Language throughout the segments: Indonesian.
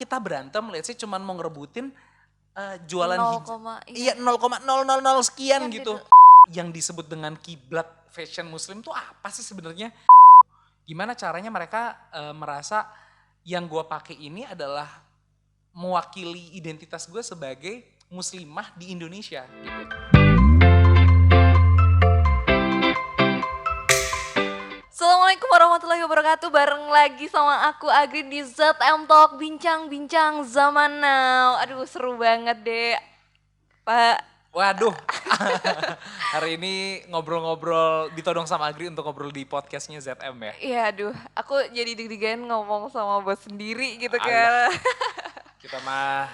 kita berantem, let's say cuman mau ngerebutin jualan 0, iya 0,000 sekian Sekian gitu. gitu. Yang disebut dengan kiblat fashion muslim tuh apa sih sebenarnya? Gimana caranya mereka merasa yang gue pakai ini adalah mewakili identitas gue sebagai muslimah di Indonesia gitu. Assalamualaikum warahmatullahi wabarakatuh. Bareng lagi sama aku Agri di ZM Talk, bincang-bincang zaman now. Aduh seru banget deh Pak. Waduh, hari ini ngobrol-ngobrol ditodong sama Agri untuk ngobrol di podcastnya ZM ya. Iya aduh, aku jadi deg-degan ngomong sama bos sendiri gitu Alah, kan. kita mah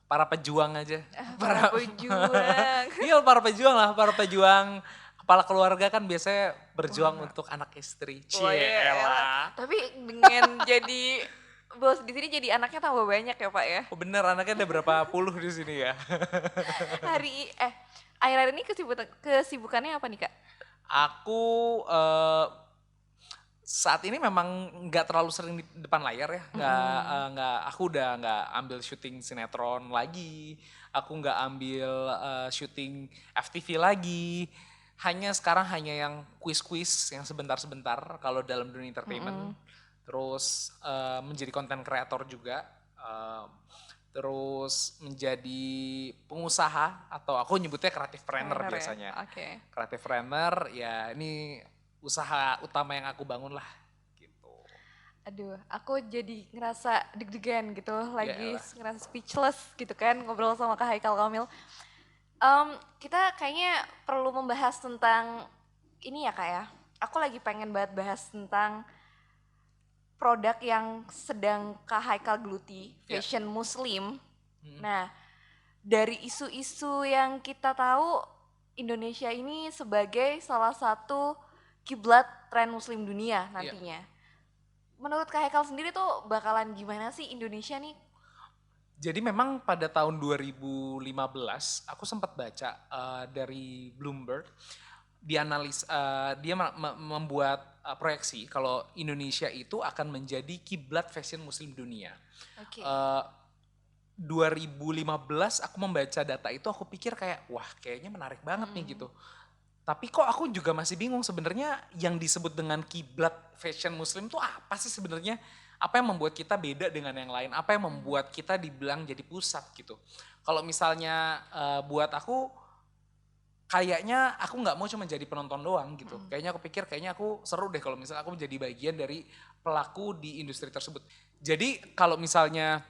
para pejuang aja. Para pejuang. Iya para pejuang lah, para pejuang kepala keluarga kan biasanya berjuang untuk anak istri. Wah, iya, Cielah. tapi dengan jadi bos di sini jadi anaknya tambah banyak ya Pak ya. Oh bener anaknya ada berapa puluh di sini ya. Akhir-akhir ini kesibukannya apa nih Kak? Aku saat ini memang nggak terlalu sering di depan layar ya, nggak, aku udah nggak ambil syuting sinetron lagi, aku nggak ambil syuting FTV lagi, sekarang hanya yang kuis-kuis yang sebentar-sebentar kalau dalam dunia entertainment, terus menjadi konten kreator juga, terus menjadi pengusaha atau aku nyebutnya creative planner Trainer ya? biasanya. Oke. Creative planner ya ini usaha utama yang aku bangun lah gitu. Aduh, aku jadi ngerasa deg-degan gitu, lagi Yaelah. ngerasa speechless gitu kan ngobrol sama Kak Haikal Kamil. Kita kayaknya perlu membahas tentang ini ya Kak ya. Aku lagi pengen banget bahas tentang produk yang sedang Kak Haikal geluti, Ya. fashion muslim. Nah, dari isu-isu yang kita tahu, Indonesia ini sebagai salah satu kiblat tren muslim dunia nantinya. Menurut Kak Haikal sendiri tuh bakalan gimana sih Indonesia nih? Jadi memang pada tahun 2015 aku sempat baca dari Bloomberg dia membuat proyeksi kalau Indonesia itu akan menjadi kiblat fashion muslim dunia. Oke. 2015 aku membaca data itu aku pikir kayak wah kayaknya menarik banget nih gitu. Tapi kok aku juga masih bingung sebenarnya yang disebut dengan kiblat fashion muslim tuh apa sih sebenarnya? Apa yang membuat kita beda dengan yang lain? Apa yang membuat kita dibilang jadi pusat gitu? Kalau misalnya buat aku kayaknya aku nggak mau cuma jadi penonton doang gitu. Kayaknya aku pikir kayaknya aku seru deh kalau misalnya aku menjadi bagian dari pelaku di industri tersebut. Jadi kalau misalnya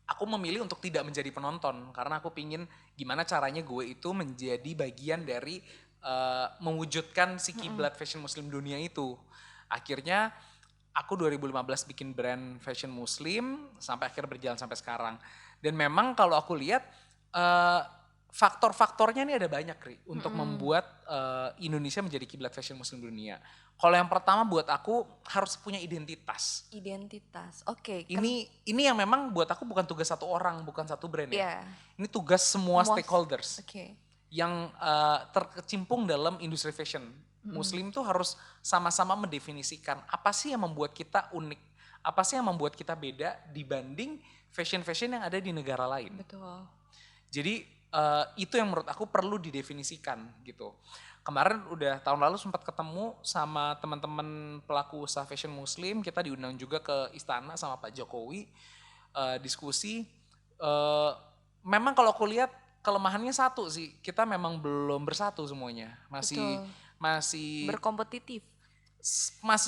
aku memilih untuk tidak menjadi penonton karena aku pingin gimana caranya gue itu menjadi bagian dari mewujudkan si kiblat fashion muslim dunia itu. Akhirnya aku 2015 bikin brand fashion muslim sampai akhirnya berjalan sampai sekarang. Dan memang kalau aku lihat faktor-faktornya ini ada banyak Ri untuk membuat Indonesia menjadi kiblat fashion muslim dunia. Kalau yang pertama buat aku harus punya identitas. Identitas. Oke. Ini yang memang buat aku bukan tugas satu orang, bukan satu brand ya. Iya. Ini tugas semua stakeholders Oke. yang terkecimpung dalam industri fashion. Muslim tuh harus sama-sama mendefinisikan apa sih yang membuat kita unik, apa sih yang membuat kita beda dibanding fashion-fashion yang ada di negara lain. Betul. Jadi itu yang menurut aku perlu didefinisikan gitu. Kemarin udah tahun lalu sempat ketemu sama teman-teman pelaku usaha fashion muslim, kita diundang juga ke istana sama Pak Jokowi diskusi. Memang kalau aku lihat kelemahannya satu sih, kita memang belum bersatu semuanya, Betul. masih Berkompetitif.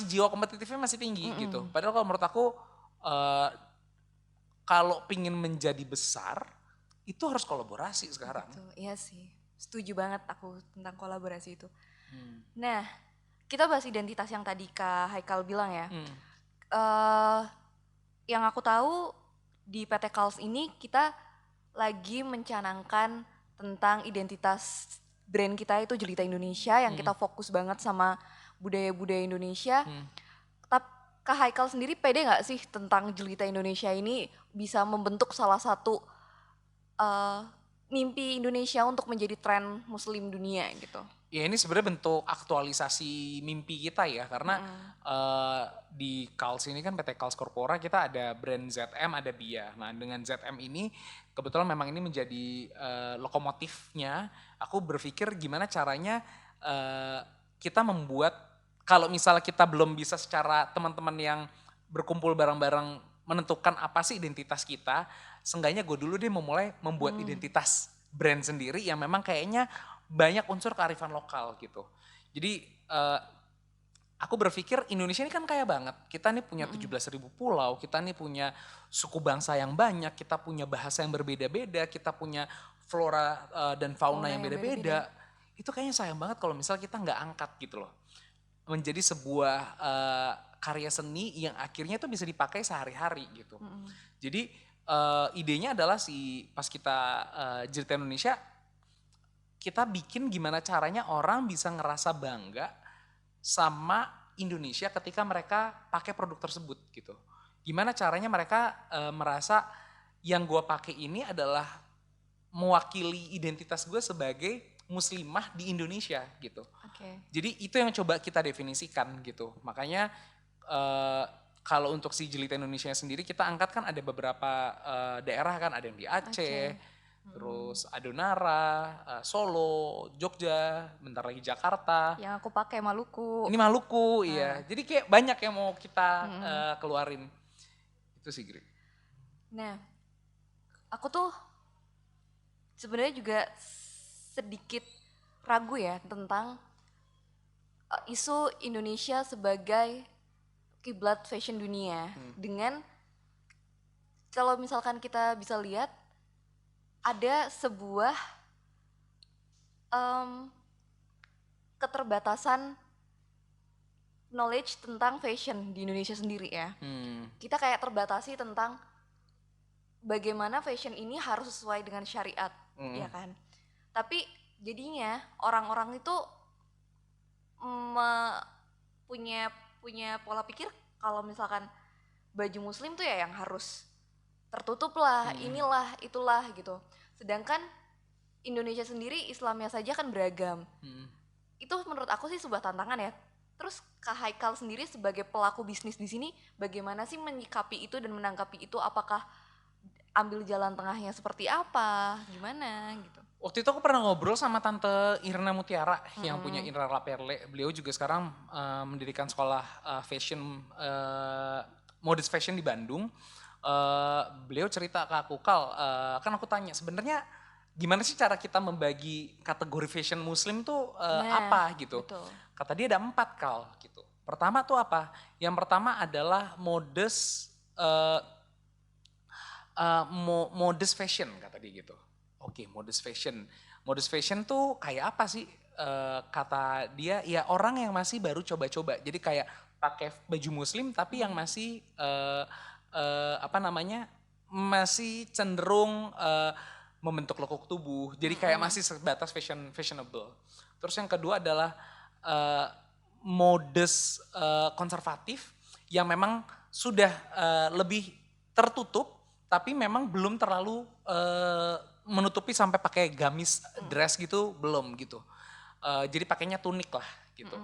jiwa kompetitifnya masih tinggi gitu. Padahal kalau menurut aku kalau pingin menjadi besar itu harus kolaborasi sekarang. Betul. Iya sih. Setuju banget aku tentang kolaborasi itu. Nah, kita bahas identitas yang tadi Kak Haikal bilang ya. Yang aku tahu di PT Kals ini kita lagi mencanangkan tentang identitas brand kita itu Jelita Indonesia yang kita fokus banget sama budaya-budaya Indonesia. Tapi Kak Haikal sendiri pede gak sih tentang Jelita Indonesia ini bisa membentuk salah satu mimpi Indonesia untuk menjadi tren muslim dunia gitu? Ya ini sebenarnya bentuk aktualisasi mimpi kita ya, karena di Kals ini kan PT Kals Corpora kita ada brand ZM, ada BIA. Nah dengan ZM ini kebetulan memang ini menjadi lokomotifnya. Aku berpikir gimana caranya kita membuat, kalau misalnya kita belum bisa secara teman-teman yang berkumpul bareng-bareng menentukan apa sih identitas kita, seenggaknya gue dulu deh memulai membuat identitas brand sendiri yang memang kayaknya banyak unsur kearifan lokal gitu. Jadi aku berpikir Indonesia ini kan kaya banget. Kita nih punya 17.000 pulau, kita nih punya suku bangsa yang banyak, kita punya bahasa yang berbeda-beda, kita punya flora dan fauna yang beda-beda. Itu kayaknya sayang banget kalau misal kita nggak angkat gitu loh. Menjadi sebuah karya seni yang akhirnya tuh bisa dipakai sehari-hari gitu. Jadi idenya adalah pas kita Jelita Indonesia, kita bikin gimana caranya orang bisa ngerasa bangga sama Indonesia ketika mereka pakai produk tersebut gitu. Gimana caranya mereka merasa yang gue pakai ini adalah mewakili identitas gue sebagai muslimah di Indonesia gitu. Jadi itu yang coba kita definisikan gitu. Makanya kalau untuk si Jelita Indonesia sendiri kita angkat kan ada beberapa daerah kan, ada yang di Aceh. Terus Adonara, Solo, Jogja, bentar lagi Jakarta. Yang aku pakai Maluku. Ini Maluku, iya. Jadi kayak banyak yang mau kita keluarin. Itu sih, Gri. Nah, aku tuh sebenarnya juga sedikit ragu ya tentang isu Indonesia sebagai kiblat fashion dunia. Dengan kalau misalkan kita bisa lihat ada sebuah keterbatasan knowledge tentang fashion di Indonesia sendiri ya. Kita kayak terbatasi tentang bagaimana fashion ini harus sesuai dengan syariat, ya kan. Tapi jadinya orang-orang itu punya pola pikir kalau misalkan baju muslim tuh ya yang harus tertutup lah, inilah, itulah gitu. Sedangkan Indonesia sendiri Islamnya saja kan beragam. Itu menurut aku sih sebuah tantangan ya. Terus Kak Haikal sendiri sebagai pelaku bisnis di sini bagaimana sih menyikapi itu dan menanggapi itu? Apakah ambil jalan tengahnya seperti apa? Gimana gitu? Waktu itu aku pernah ngobrol sama Tante Irna Mutiara yang punya Irna Laperle. Beliau juga sekarang mendirikan sekolah fashion, modest fashion di Bandung. Beliau cerita ke aku, Kal, kan aku tanya sebenarnya gimana sih cara kita membagi kategori fashion muslim tuh apa gitu. Betul. Kata dia ada 4, Kal gitu. Pertama tuh apa? Yang pertama adalah modest fashion kata dia gitu. Oke, modest fashion. Modest fashion tuh kayak apa sih? Kata dia ya orang yang masih baru coba-coba. Jadi kayak pakai baju muslim tapi yang masih masih cenderung membentuk lekuk tubuh. Jadi kayak masih sebatas fashionable. Terus yang kedua adalah modest konservatif yang memang sudah lebih tertutup tapi memang belum terlalu menutupi sampai pakai gamis dress gitu, belum gitu. Jadi pakainya tunik lah gitu.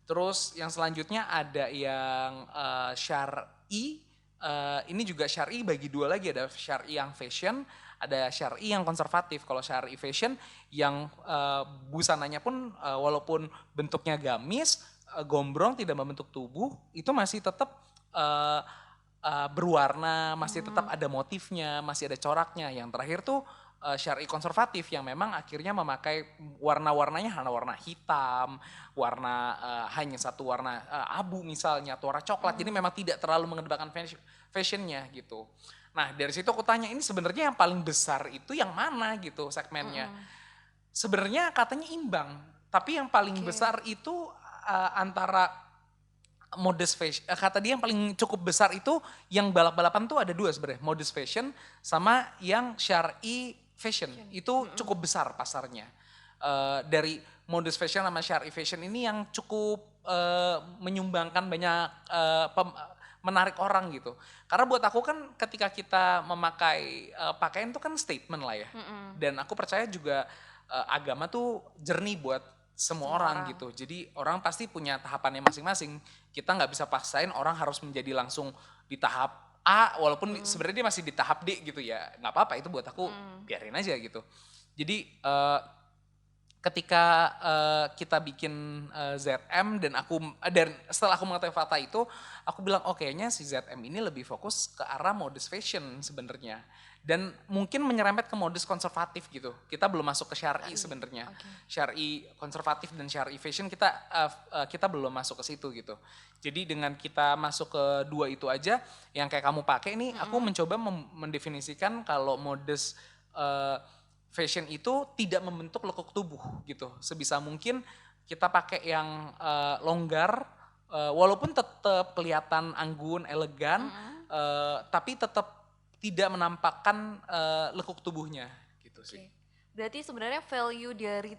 Terus yang selanjutnya ada yang syar'i. Ini juga syar'i bagi dua lagi, ada syar'i yang fashion, ada syar'i yang konservatif. Kalau syar'i fashion yang busananya pun walaupun bentuknya gamis, gombrong, tidak membentuk tubuh, itu masih tetap berwarna, masih tetap ada motifnya, masih ada coraknya. Yang terakhir tuh syar'i konservatif yang memang akhirnya memakai warna-warnanya hanya warna hitam, warna hanya satu warna abu misalnya, atau warna coklat. Jadi memang tidak terlalu mengedepankan fashionnya gitu. Nah dari situ aku tanya, ini sebenarnya yang paling besar itu yang mana gitu segmennya. Sebenarnya katanya imbang, tapi yang paling besar itu antara modest fashion, kata dia yang paling cukup besar itu yang balap-balapan tuh ada 2 sebenarnya, modest fashion sama yang syar'i fashion. Itu cukup besar pasarnya. Dari modest fashion sama syar'i fashion ini yang cukup menyumbangkan banyak menarik orang gitu. Karena buat aku kan ketika kita memakai pakaian itu kan statement lah ya. Dan aku percaya juga agama tuh jernih buat semua Semua orang orang. gitu. Jadi orang pasti punya tahapannya masing-masing. Kita nggak bisa paksain orang harus menjadi langsung di tahap A, walaupun sebenarnya dia masih di tahap D gitu ya. Nggak apa-apa, itu buat aku biarin aja gitu. Jadi ketika kita bikin ZM dan setelah aku mengetahui fakta itu, aku bilang oh kayaknya si ZM ini lebih fokus ke arah modus fashion sebenarnya. Dan mungkin menyerempet ke modus konservatif gitu. Kita belum masuk ke syar'i sebenarnya. Oke. Syar'i konservatif dan syar'i fashion kita belum masuk ke situ gitu. Jadi dengan kita masuk ke dua itu aja, yang kayak kamu pakai ini, aku mencoba mendefinisikan kalau modus fashion itu tidak membentuk lekuk tubuh gitu. Sebisa mungkin kita pakai yang longgar, walaupun tetap kelihatan anggun, elegan, tapi tetap tidak menampakkan lekuk tubuhnya gitu sih. Oke. Berarti sebenarnya value dari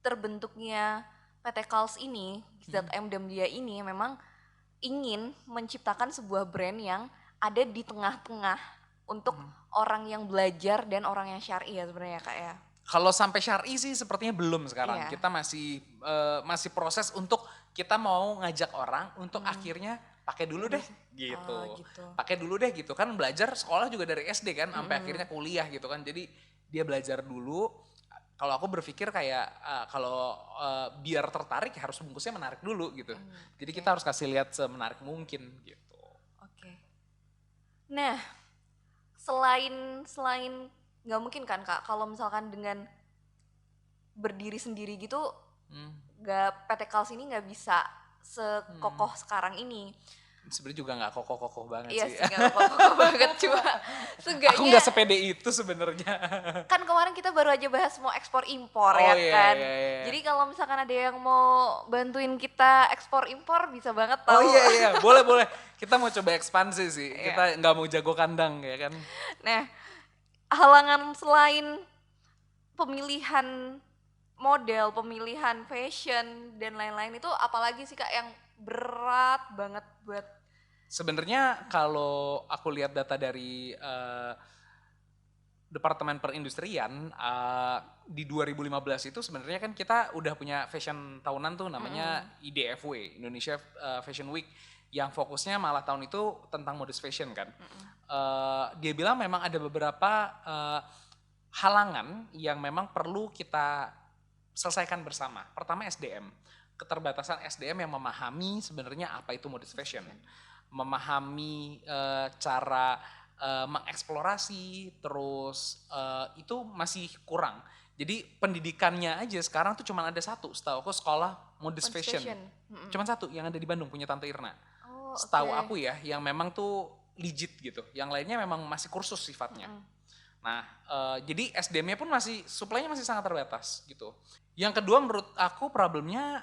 terbentuknya PT Kals ini, ZM dan dia ini memang ingin menciptakan sebuah brand yang ada di tengah-tengah untuk orang yang belajar dan orang yang syar'i ya sebenarnya Kak ya. Kalau sampai syar'i sih sepertinya belum sekarang. Iya. Kita masih proses untuk kita mau ngajak orang untuk akhirnya pakai dulu deh gitu. Oh, gitu. Pakai dulu deh gitu kan, belajar sekolah juga dari SD kan sampai akhirnya kuliah gitu kan. Jadi dia belajar dulu. Kalau aku berpikir kayak kalau biar tertarik harus bungkusnya menarik dulu gitu. Jadi kita harus kasih lihat semenarik mungkin gitu. Oke. Nah, selain nggak mungkin kan Kak kalau misalkan dengan berdiri sendiri gitu nggak PT Kals ini nggak bisa sekokoh sekarang ini. Sebenarnya juga nggak kokoh-kokoh banget Iya sih. sih nggak kokoh banget cuma Aku seenggaknya nggak sepede itu sebenarnya. kan kemarin kita baru aja bahas mau ekspor impor Oh, ya iya, kan. iya, iya. Jadi kalau misalkan ada yang mau bantuin kita ekspor impor bisa banget Oh tahu. iya, boleh. Kita mau coba ekspansi sih. Kita nggak mau jago kandang ya kan. Nah, halangan selain pemilihan model, pemilihan fashion dan lain-lain itu apalagi sih Kak yang berat banget buat Sebenarnya kalau aku lihat data dari Departemen Perindustrian di 2015 itu sebenarnya kan kita udah punya fashion tahunan tuh namanya IDFW, Indonesia Fashion Week, yang fokusnya malah tahun itu tentang modus fashion kan. Dia bilang memang ada beberapa halangan yang memang perlu kita selesaikan bersama. Pertama SDM, keterbatasan SDM yang memahami sebenarnya apa itu modus fashion, memahami cara mengeksplorasi, terus itu masih kurang. Jadi pendidikannya aja sekarang tuh cuma ada satu, setahu aku sekolah modus fashion. Cuma satu yang ada di Bandung, punya Tante Irna. Oh, Setahu oke. aku ya, yang memang tuh legit gitu. Yang lainnya memang masih kursus sifatnya. Nah, jadi SDM-nya pun supply-nya masih sangat terbatas gitu. Yang kedua menurut aku problemnya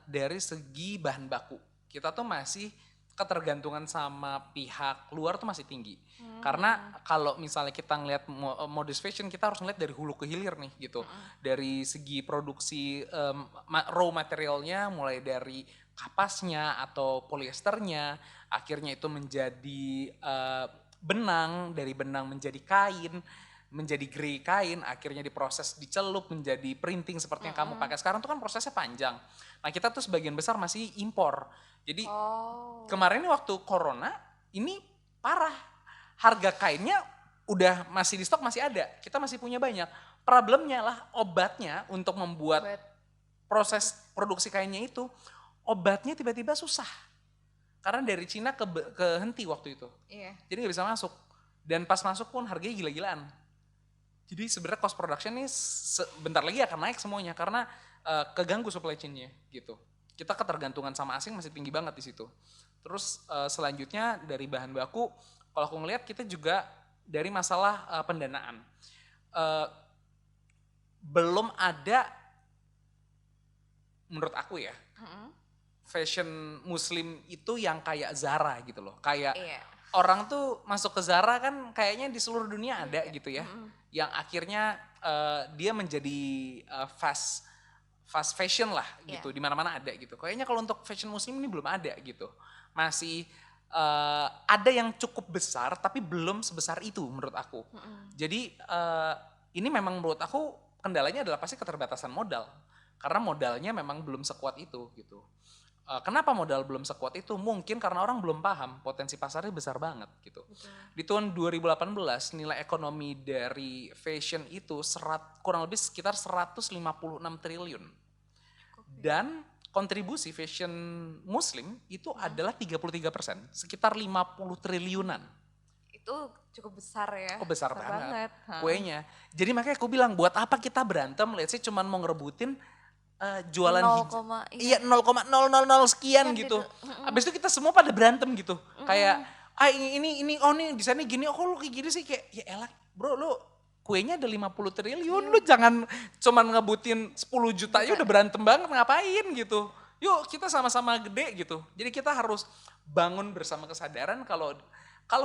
dari segi bahan baku. Kita tuh masih ketergantungan sama pihak luar tuh masih tinggi. Karena kalau misalnya kita ngelihat modus fashion, kita harus ngelihat dari hulu ke hilir nih gitu. Dari segi produksi raw materialnya, mulai dari kapasnya atau polyesternya, akhirnya itu menjadi benang, dari benang menjadi kain, menjadi grey kain, akhirnya diproses dicelup menjadi printing seperti yang kamu pakai sekarang tuh kan prosesnya panjang. Nah kita tuh sebagian besar masih impor. Jadi kemarin waktu corona ini parah, harga kainnya udah masih di stok masih ada, kita masih punya banyak. Problemnya lah obatnya untuk membuat proses produksi kainnya itu, obatnya tiba-tiba susah. Karena dari Cina ke henti waktu itu. Iya. Jadi nggak bisa masuk. Dan pas masuk pun harganya gila-gilaan. Jadi sebenarnya cost production ini bentar lagi akan naik semuanya karena keganggu supply chain-nya gitu. Kita ketergantungan sama asing masih tinggi banget di situ. Terus selanjutnya dari bahan baku, kalau aku ngelihat kita juga dari masalah pendanaan. Belum ada, menurut aku ya, fashion muslim itu yang kayak Zara gitu loh. Kayak orang tuh masuk ke Zara kan kayaknya di seluruh dunia ada gitu ya. Yang akhirnya dia menjadi fast fashion lah gitu, di mana-mana ada gitu. Kayaknya kalau untuk fashion muslim ini belum ada gitu. Masih ada yang cukup besar tapi belum sebesar itu menurut aku. Jadi ini memang menurut aku kendalanya adalah pasti keterbatasan modal. karena modalnya memang belum sekuat itu gitu. Kenapa modal belum sekuat itu? Mungkin karena orang belum paham potensi pasarnya besar banget gitu. Betul. Di tahun 2018 nilai ekonomi dari fashion itu kurang lebih sekitar 156 triliun. Dan kontribusi fashion muslim itu adalah 33%, sekitar 50 triliunan. Itu cukup besar ya. Oh besar banget Hah. kuenya. Jadi makanya aku bilang buat apa kita berantem, let's say cuman mau ngerebutin jualan 0, iya 0,000 sekian Kan gitu. itu, Habis itu kita semua pada berantem gitu. Kayak ini oh nih desainnya gini, oh lu kayak gini sih, kayak ya elah bro, lu kuenya ada 50 triliun, lu jangan cuman ngebutin 10 juta aja udah berantem banget, ngapain gitu. Yuk kita sama-sama gede gitu. Jadi kita harus bangun bersama kesadaran kalau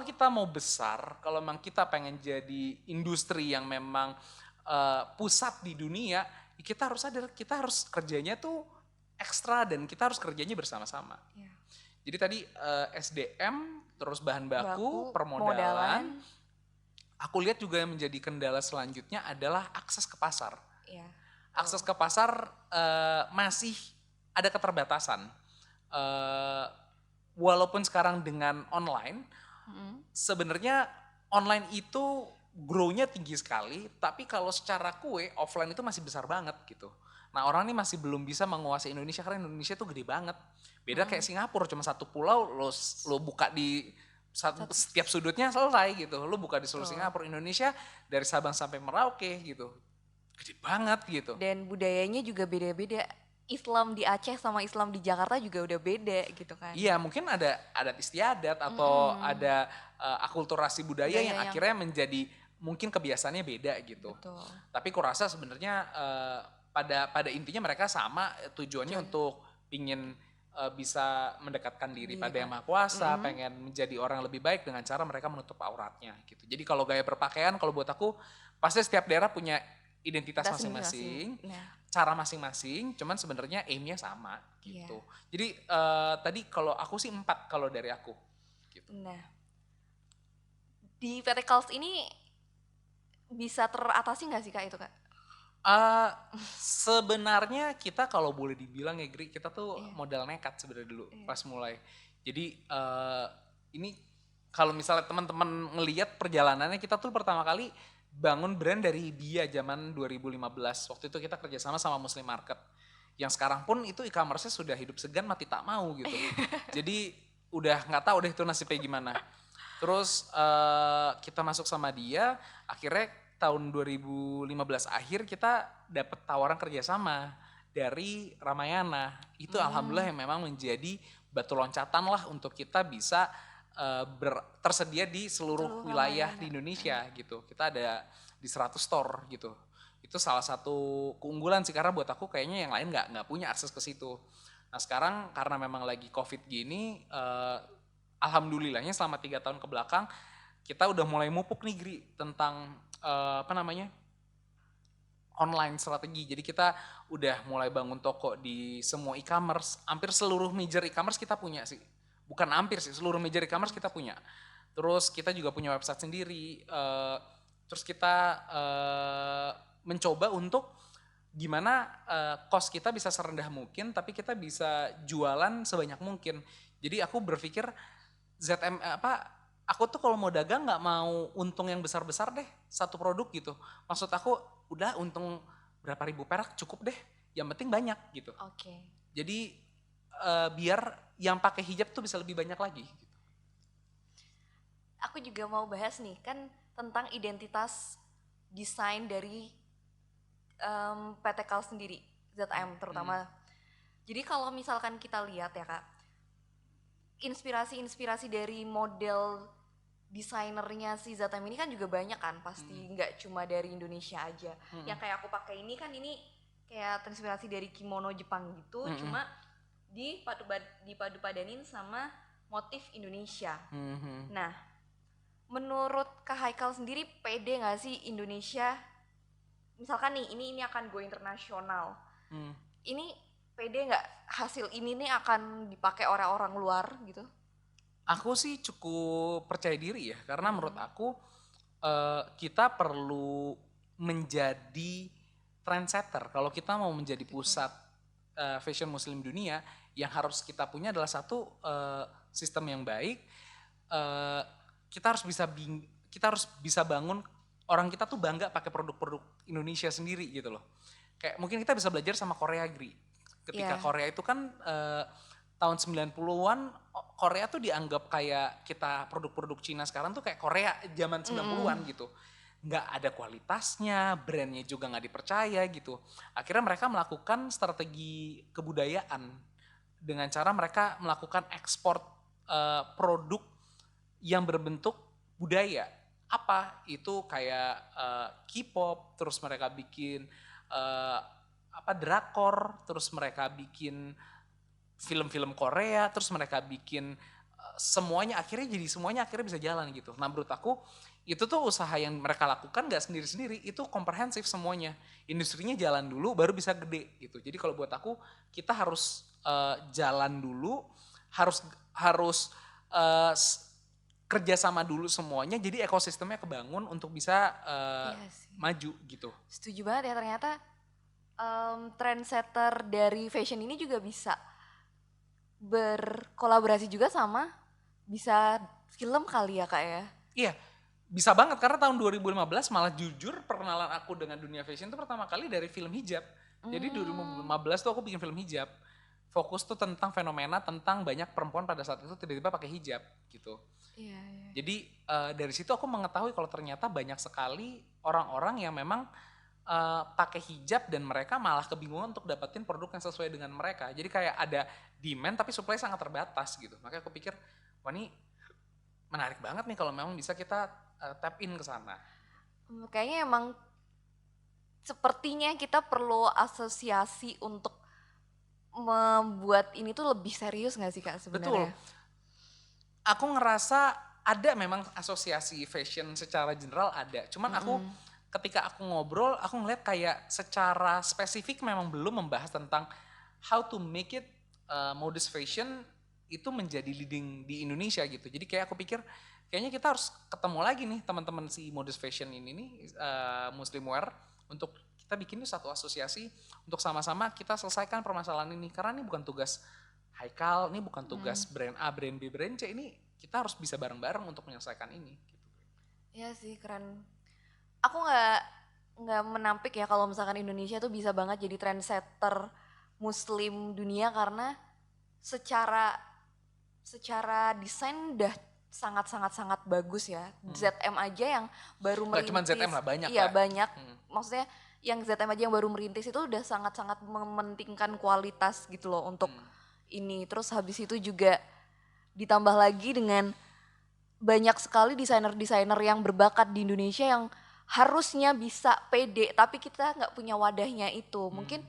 kita mau besar, kalau memang kita pengen jadi industri yang memang pusat di dunia, kita harus sadar, kita harus kerjanya tuh ekstra dan kita harus kerjanya bersama-sama. Iya. Jadi tadi SDM, terus bahan baku, Modalan. permodalan. Aku lihat juga yang menjadi kendala selanjutnya adalah akses ke pasar. Iya. Akses ke pasar masih ada keterbatasan. Walaupun sekarang dengan online, sebenarnya online itu grow-nya tinggi sekali, tapi kalau secara kue offline itu masih besar banget gitu. Nah orang ini masih belum bisa menguasai Indonesia karena Indonesia tuh gede banget. Beda kayak Singapura, cuma satu pulau lo buka di setiap sudutnya selesai gitu. Lo buka di seluruh Singapura. Indonesia dari Sabang sampai Merauke gitu. Gede banget gitu. Dan budayanya juga beda-beda. Islam di Aceh sama Islam di Jakarta juga udah beda gitu kan. Iya mungkin ada adat istiadat atau ada akulturasi budaya yang akhirnya menjadi mungkin kebiasaannya beda gitu. Betul. Tapi kurasa sebenarnya pada intinya mereka sama, tujuannya untuk ingin bisa mendekatkan diri pada Yang Maha Kuasa, pengen menjadi orang lebih baik dengan cara mereka menutup auratnya gitu. Jadi kalau gaya berpakaian, kalau buat aku pasti setiap daerah punya identitas masing-masing, cara masing-masing, cuman sebenarnya aimnya sama gitu. Jadi tadi kalau aku sih 4 kalau dari aku. Gitu. Nah, di PT Kals ini bisa teratasi nggak sih Kak itu Kak? Sebenarnya kita kalau boleh dibilang ya Gri, kita tuh modal nekat sebenarnya dulu pas mulai. Jadi ini kalau misalnya teman-teman ngelihat perjalanannya, kita tuh pertama kali bangun brand dari Bia zaman 2015. Waktu itu kita kerjasama sama Muslim Market. Yang sekarang pun itu e-commerce-nya sudah hidup segan mati tak mau gitu. Jadi udah nggak tahu deh itu nasibnya gimana. Terus kita masuk sama dia, akhirnya tahun 2015 akhir kita dapat tawaran kerjasama dari Ramayana. Itu alhamdulillah yang memang menjadi batu loncatan lah untuk kita bisa tersedia di seluruh wilayah di Indonesia gitu. Kita ada di 100 store gitu. Itu salah satu keunggulan sih, karena buat aku kayaknya yang lain nggak punya akses ke situ. Nah sekarang karena memang lagi COVID gini, alhamdulillahnya selama 3 tahun ke belakang kita udah mulai mupuk nih Gri tentang online strategi. Jadi kita udah mulai bangun toko di semua e-commerce, hampir seluruh major e-commerce kita punya sih. Bukan hampir sih, seluruh major e-commerce kita punya. Terus kita juga punya website sendiri. Terus kita mencoba untuk gimana cost kita bisa serendah mungkin, tapi kita bisa jualan sebanyak mungkin. Jadi aku berpikir aku tuh kalau mau dagang nggak mau untung yang besar-besar deh satu produk gitu. Maksud aku udah untung berapa ribu perak cukup deh, yang penting banyak gitu. Oke. Jadi biar yang pakai hijab tuh bisa lebih banyak lagi. Gitu. Aku juga mau bahas nih kan tentang identitas desain dari PT Kal sendiri, ZM terutama. Jadi kalau misalkan kita lihat ya Kak, inspirasi-inspirasi dari model desainernya si ZM ini kan juga banyak kan, pasti nggak cuma dari Indonesia aja. Yang kayak aku pakai ini kan ini kayak terinspirasi dari kimono Jepang gitu, cuma dipadu-padanin sama motif Indonesia. Nah, menurut Kak Haikal sendiri pede nggak sih Indonesia? Misalkan nih ini akan go internasional. Ini pede nggak hasil ini nih akan dipakai orang-orang luar gitu? Aku sih cukup percaya diri ya, karena menurut aku kita perlu menjadi trendsetter. Kalau kita mau menjadi pusat fashion muslim dunia, yang harus kita punya adalah satu sistem yang baik. Kita harus bisa bangun orang kita tuh bangga pakai produk-produk Indonesia sendiri gitu loh. Kayak mungkin kita bisa belajar sama Korea, Gri. Ketika Korea itu kan tahun 90-an Korea tuh dianggap kayak kita produk-produk Cina sekarang tuh kayak Korea zaman 90-an gitu. Nggak ada kualitasnya, brandnya juga nggak dipercaya gitu. Akhirnya mereka melakukan strategi kebudayaan dengan cara mereka melakukan ekspor produk yang berbentuk budaya. Apa itu kayak K-pop, terus mereka bikin drakor, terus mereka bikin film-film Korea, terus mereka bikin semuanya akhirnya bisa jalan gitu. Nah menurut aku itu tuh usaha yang mereka lakukan gak sendiri-sendiri, itu komprehensif semuanya. Industrinya jalan dulu baru bisa gede gitu. Jadi kalau buat aku kita harus jalan dulu, harus kerjasama dulu semuanya, jadi ekosistemnya kebangun untuk bisa maju gitu. Setuju banget ya, ternyata trendsetter dari fashion ini juga bisa berkolaborasi juga sama bisa film kali ya Kak ya? Iya, bisa banget karena tahun 2015 malah jujur perkenalan aku dengan dunia fashion itu pertama kali dari film hijab. Jadi 2015 tuh aku bikin film hijab. Fokus tuh tentang fenomena tentang banyak perempuan pada saat itu tiba-tiba pakai hijab gitu. Iya. Jadi dari situ aku mengetahui kalau ternyata banyak sekali orang-orang yang memang pakai hijab dan mereka malah kebingungan untuk dapetin produk yang sesuai dengan mereka. Jadi kayak ada demand tapi supply sangat terbatas gitu. Makanya aku pikir, wah ini menarik banget nih kalau memang bisa kita tap in ke sana. Kayaknya emang sepertinya kita perlu asosiasi untuk membuat ini tuh lebih serius gak sih Kak sebenarnya? Betul. Aku ngerasa ada memang asosiasi fashion secara general ada. Cuman aku ketika aku ngobrol, aku ngeliat kayak secara spesifik memang belum membahas tentang how to make it modest fashion itu menjadi leading di Indonesia gitu. Jadi kayak aku pikir kayaknya kita harus ketemu lagi nih teman-teman si modest fashion ini nih Muslim Wear untuk kita bikin satu asosiasi untuk sama-sama kita selesaikan permasalahan ini. Karena ini bukan tugas Haikal, ini bukan tugas brand A, brand B, brand C, ini kita harus bisa bareng-bareng untuk menyelesaikan ini. Gitu. Iya sih keren. Aku nggak menampik ya kalau misalkan Indonesia tuh bisa banget jadi trendsetter Muslim dunia karena secara desain udah sangat bagus ya. ZM aja yang baru merintis. Nggak cuma ZM lah, banyak Iya lah. banyak. Maksudnya yang ZM aja yang baru merintis itu udah sangat mementingkan kualitas gitu loh untuk ini. Terus habis itu juga ditambah lagi dengan banyak sekali desainer-desainer yang berbakat di Indonesia yang harusnya bisa pede tapi kita nggak punya wadahnya itu. Mungkin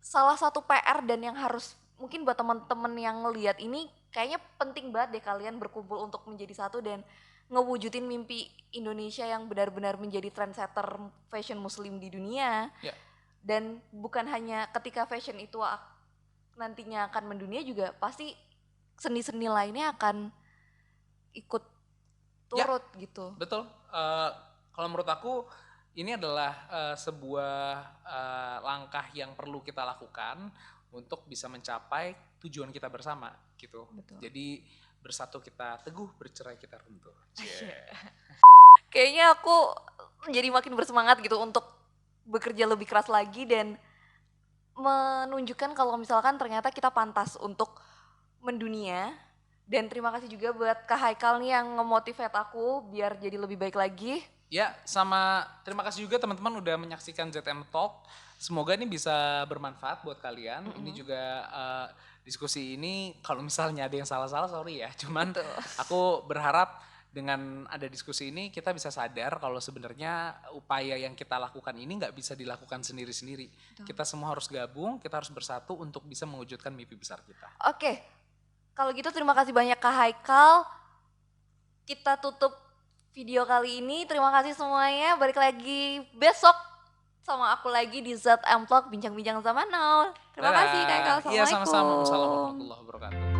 salah satu PR dan yang harus mungkin buat teman-teman yang ngelihat ini kayaknya penting banget deh kalian berkumpul untuk menjadi satu dan ngewujudin mimpi Indonesia yang benar-benar menjadi trendsetter fashion muslim di dunia. Ya. Dan bukan hanya ketika fashion itu nantinya akan mendunia juga pasti seni-seni lainnya akan ikut turut gitu. Betul. Kalau menurut aku ini adalah sebuah langkah yang perlu kita lakukan untuk bisa mencapai tujuan kita bersama gitu. Betul. Jadi bersatu kita teguh, bercerai kita runtuh. Kayaknya aku jadi makin bersemangat gitu untuk bekerja lebih keras lagi dan menunjukkan kalau misalkan ternyata kita pantas untuk mendunia. Dan terima kasih juga buat Kak Haikal nih yang nge-motivate aku biar jadi lebih baik lagi. Ya, sama terima kasih juga teman-teman udah menyaksikan ZM Talk. Semoga ini bisa bermanfaat buat kalian. Ini juga diskusi ini kalau misalnya ada yang salah-salah sorry ya. Cuman aku berharap dengan ada diskusi ini kita bisa sadar kalau sebenarnya upaya yang kita lakukan ini nggak bisa dilakukan sendiri-sendiri. Kita semua harus gabung, kita harus bersatu untuk bisa mewujudkan mimpi besar kita. Oke, kalau gitu terima kasih banyak Kak Haikal. Kita tutup video kali ini. Terima kasih semuanya. Balik lagi besok sama aku lagi di ZM Talk bincang-bincang sama Nol. Terima kasih Kak Haikal. Iya Assalamualaikum. sama-sama. Assalamualaikum warahmatullahi wabarakatuh.